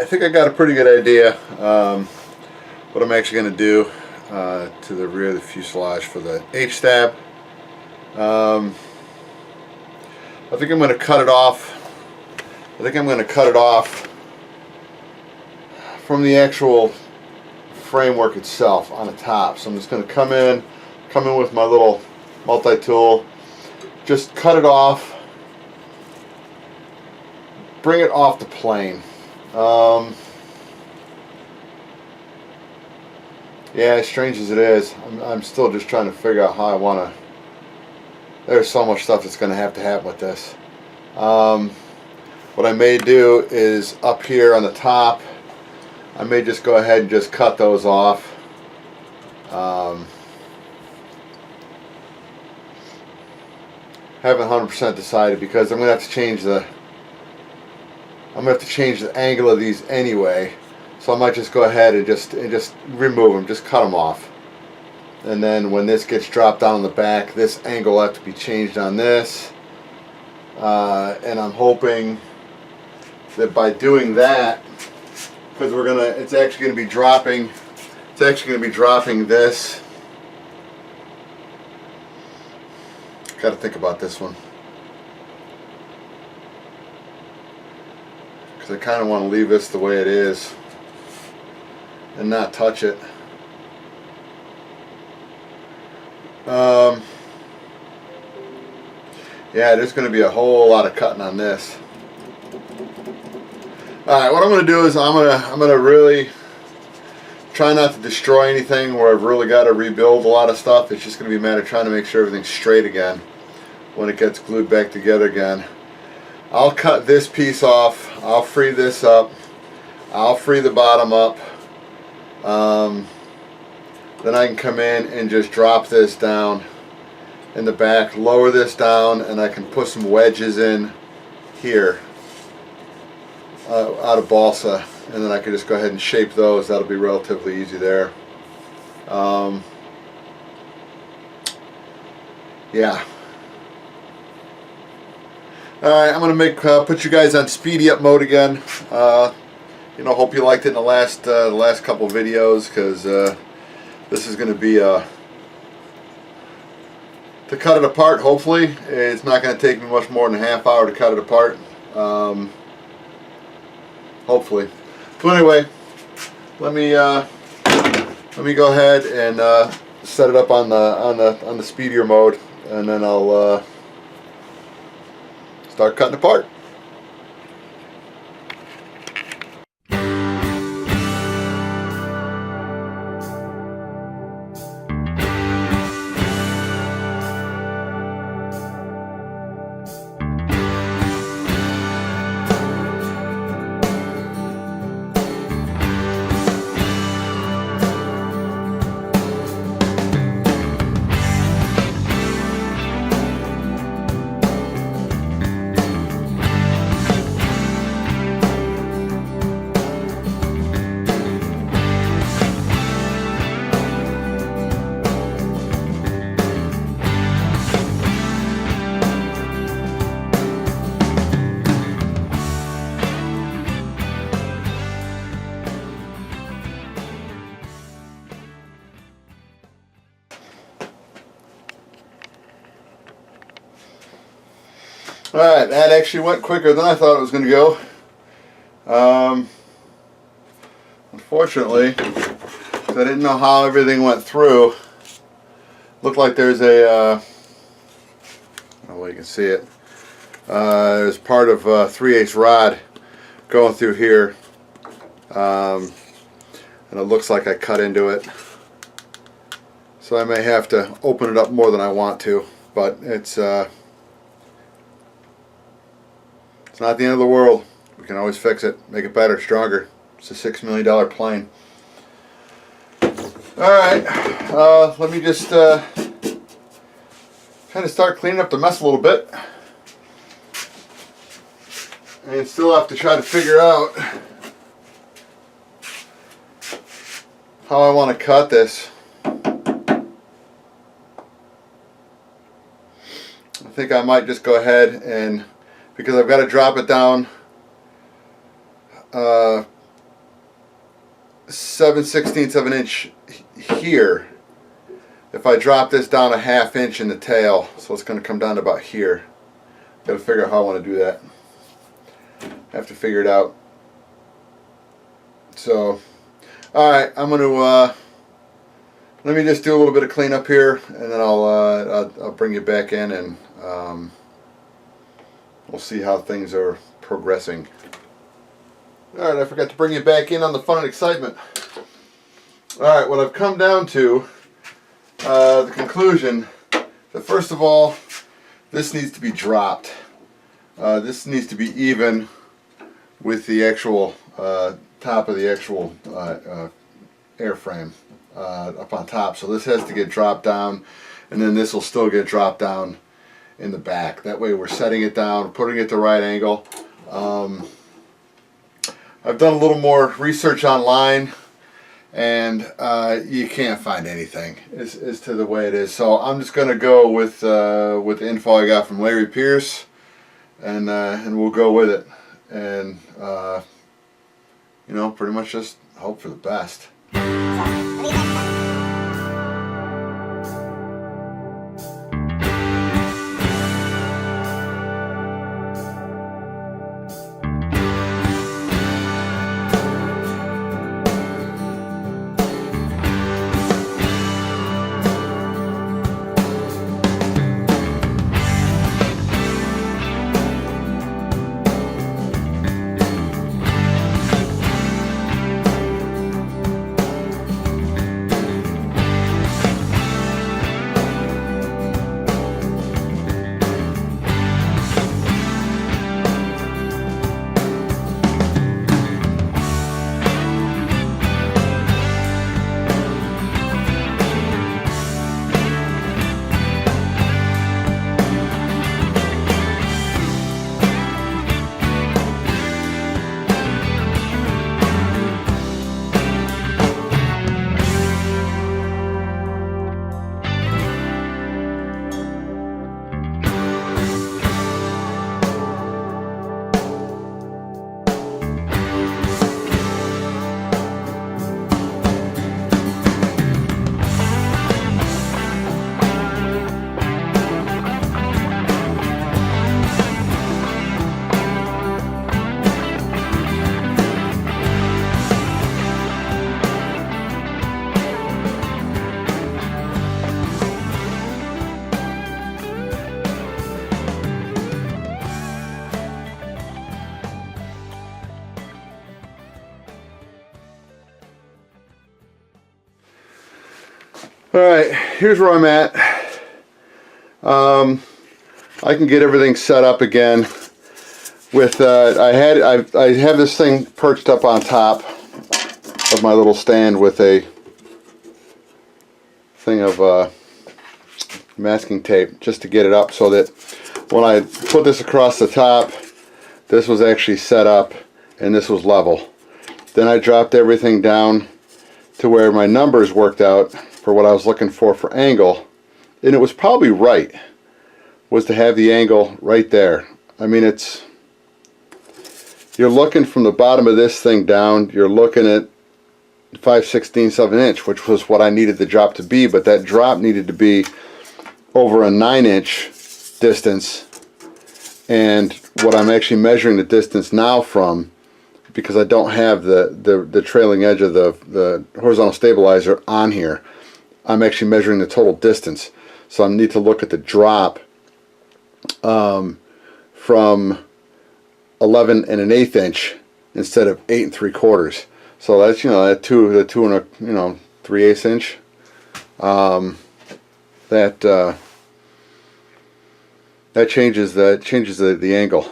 I think I got a pretty good idea what I'm actually going to do to the rear of the fuselage for the H-stab. I think I'm going to cut it off. I think I'm going to cut it off from the actual framework itself on the top. So I'm just going to come in with my little multi-tool, just cut it off, bring it off the plane. Yeah, as strange as it is, I'm still just trying to figure out how I want to. There's so much stuff that's going to happen with this. What I may do is up here on the top, I may just go ahead and just cut those off. Haven't 100% decided because I'm going to have to change the angle of these anyway. So I might just go ahead and just remove them, just cut them off. And then when this gets dropped down on the back, this angle will have to be changed on this. And I'm hoping that by doing that, because it's actually going to be dropping this. Got to think about this one, because I kind of want to leave this the way it is and not touch it. Yeah, there's going to be a whole lot of cutting on this. Alright, what I'm going to do is I'm going to really try not to destroy anything where I've really got to rebuild a lot of stuff. It's just going to be a matter of trying to make sure everything's straight again when it gets glued back together again. I'll cut this piece off. I'll free this up. I'll free the bottom up. Then I can come in and just drop this down in the back, lower this down, and I can put some wedges in here out of balsa, and then I can just go ahead and shape those. That'll be relatively easy there. Yeah. Alright, I'm going to put you guys on speedy up mode again. Hope you liked it in the last couple videos, because this is going to be to cut it apart. Hopefully it's not going to take me much more than a half hour to cut it apart. Hopefully. So anyway, let me go ahead and set it up on the speedier mode, and then I'll start cutting apart. Alright, that actually went quicker than I thought it was going to go. Unfortunately, I didn't know how everything went through. Looked like there's a, well, you can see it. There's part of 3/8 rod going through here. And it looks like I cut into it. So I may have to open it up more than I want to, but it's not the end of the world. We can always fix it, make it better, stronger. It's a $6 million plane. Alright, let me just kind of start cleaning up the mess a little bit. And still have to try to figure out how I want to cut this. I think I might just go ahead and, because I've got to drop it down 7/16 of an inch here. If I drop this down a 1/2 inch in the tail, so it's going to come down to about here. Got to figure out how I want to do that. Have to figure it out. So, all right, I'm going to let me just do a little bit of cleanup here, and then I'll bring you back in, and we'll see how things are progressing. All right, I forgot to bring you back in on the fun and excitement. All right, what I've come down to, the conclusion, that first of all, this needs to be dropped. This needs to be even with the actual top of the actual airframe up on top. So this has to get dropped down, and then this will still get dropped down in the back. That way we're setting it down, putting it at the right angle. I've done a little more research online, and you can't find anything as to the way it is. So I'm just going to go with the info I got from Larry Pierce, and we'll go with it, and you know, pretty much just hope for the best. Alright, here's where I'm at. I can get everything set up again with, I have this thing perched up on top of my little stand with a thing of masking tape just to get it up, so that when I put this across the top, this was actually set up and this was level. Then I dropped everything down to where my numbers worked out for what I was looking for angle, and it was probably right, was to have the angle right there. I mean, you're looking from the bottom of this thing down, you're looking at 5/16 of an inch, which was what I needed the drop to be, but that drop needed to be over a 9-inch distance, and what I'm actually measuring the distance now from, because I don't have the trailing edge of the horizontal stabilizer on here, I'm actually measuring the total distance. So I need to look at the drop from 11 1/8 inch instead of 8 3/4. So that's, you know, the 2 3/8 inch. That changes the angle.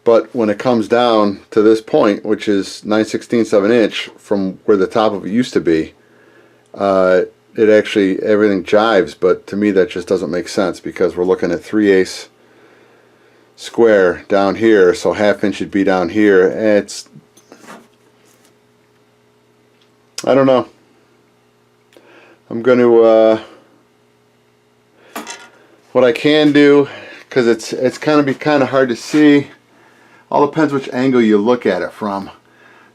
But when it comes down to this point, which is 9/16 of an inch from where the top of it used to be, it actually, everything jives, but to me that just doesn't make sense, because we're looking at 3/8 square down here, so 1/2 inch should be down here. It's, I don't know. I'm going to, what I can do, because it's kind of hard to see. All depends which angle you look at it from.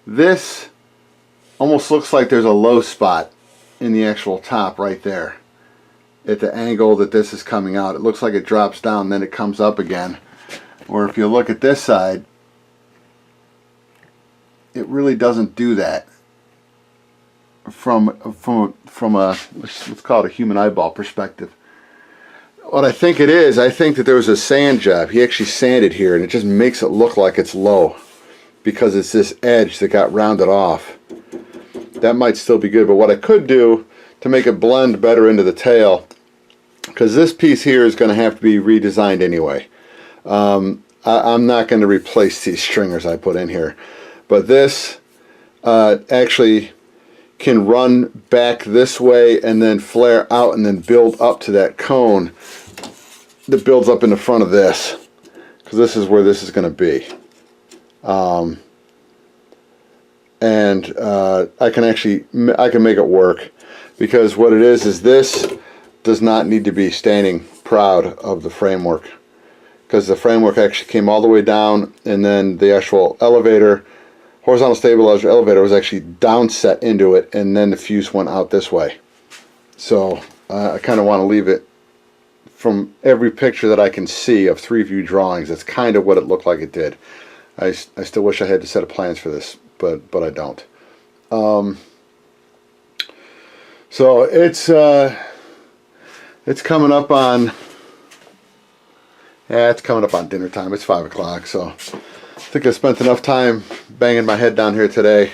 This almost looks like there's a low spot in the actual top right there. At the angle that this is coming out, it looks like it drops down, then it comes up again. Or if you look at this side, it really doesn't do that from a, let's call it a human eyeball perspective. What I think it is, I think that there was a sand job. He actually sanded here, and it just makes it look like it's low because it's this edge that got rounded off. That might still be good, but what I could do to make it blend better into the tail, because this piece here is going to have to be redesigned anyway. I'm not going to replace these stringers I put in here, but this actually can run back this way and then flare out and then build up to that cone that builds up in the front of this, because this is where this is going to be. I can make it work, because what it is this does not need to be standing proud of the framework, because the framework actually came all the way down, and then the actual elevator, horizontal stabilizer elevator, was actually down set into it, and then the fuse went out this way. So I kind of want to leave it, from every picture that I can see of 3-view drawings, that's kind of what it looked like it did. I still wish I had a set of plans for this, but I don't. So it's coming up on, it's coming up on dinner time. It's 5 o'clock, so I think I spent enough time banging my head down here today.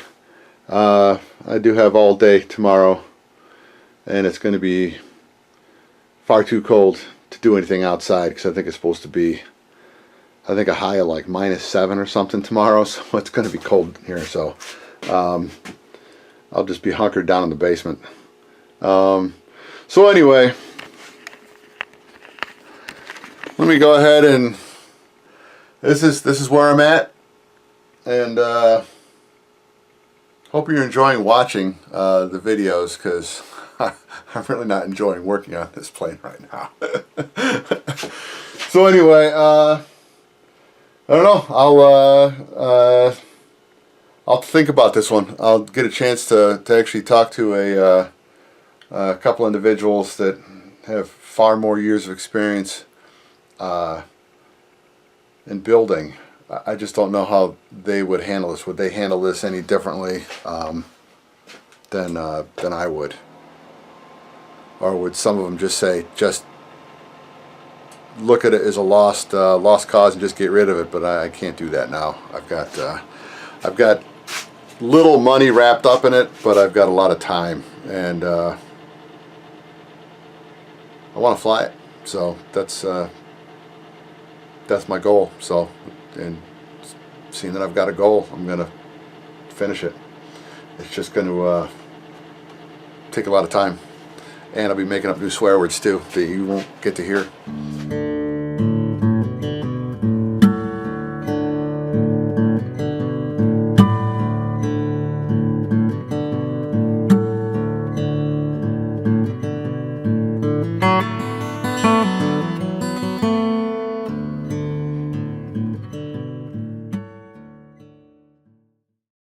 I do have all day tomorrow, and it's going to be far too cold to do anything outside, because I think it's supposed to be, I think, a high of like -7 or something tomorrow, so it's going to be cold here. So I'll just be hunkered down in the basement. So anyway, let me go ahead, and this is where I'm at, and hope you're enjoying watching the videos, because I'm really not enjoying working on this plane right now. So anyway, I don't know. I'll think about this one. I'll get a chance to actually talk to a couple individuals that have far more years of experience in building. I just don't know how they would handle this. Would they handle this any differently than I would? Or would some of them just say, just look at it as a lost cause and just get rid of it? But I can't do that now. I've got little money wrapped up in it, but I've got a lot of time, and I want to fly it. So that's my goal. So, and seeing that I've got a goal, I'm gonna finish it. It's just going to take a lot of time. And I'll be making up new swear words too that you won't get to hear.